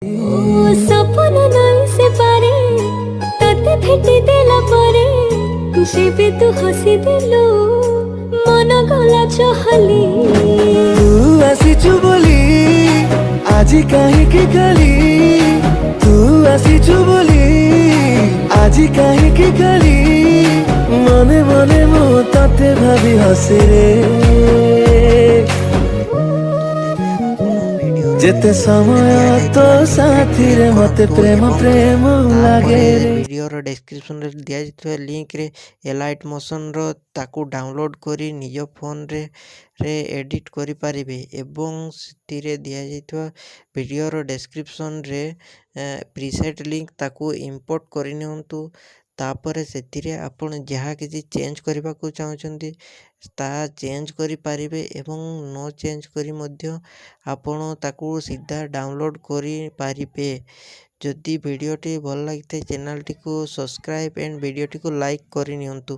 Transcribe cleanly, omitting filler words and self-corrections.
सपन नहीं से पारे तते भेटी देला परे जेबे तू हसी दिलु मन गला चहली तू आसीचु बोली আজি কাহিকি কালি तू आसीचु बोली আজি কাহিকি কালি মনে মনে মো তাতে ভাবি হসে রে যেতে সময় তো সাথী রে মতে প্রেম প্রেম লাগে রে। ভিডিওর ডেসক্রিপশন রে দিয়া ଯାଇଥିବା ଲିଙ୍କ ରେ ଏଲାଇଟ୍ ମୋସନ ର ତାକୁ ଡାଉନଲୋଡ୍ କରି ନିଜ ଫୋନ ରେ ଏଡିଟ୍ କରିପାରିବେ ଏବଂ ସେଥିରେ ଦିଆଯାଇଥିବା ଭିଡ଼ିଓର ଡେସକ୍ରିପସନରେ ପ୍ରିସେଟ୍ ଲିଙ୍କ ତାକୁ ଇମ୍ପୋର୍ଟ କରିନିଅନ୍ତୁ। ତାପରେ ସେଥିରେ ଆପଣ ଯାହା କିଛି ଚେଞ୍ଜ କରିବାକୁ ଚାହୁଁଛନ୍ତି ତାହା ଚେଞ୍ଜ କରିପାରିବେ ଏବଂ ନ ଚେଞ୍ଜ କରି ମଧ୍ୟ ଆପଣ ତାକୁ ସିଧା ଡାଉନଲୋଡ୍ କରିପାରିବେ। ଯଦି ଭିଡ଼ିଓଟି ଭଲ ଲାଗିଥାଏ ଚ୍ୟାନେଲଟିକୁ ସବସ୍କ୍ରାଇବ୍ ଏଣ୍ଡ ଭିଡ଼ିଓଟିକୁ ଲାଇକ୍ କରିନିଅନ୍ତୁ।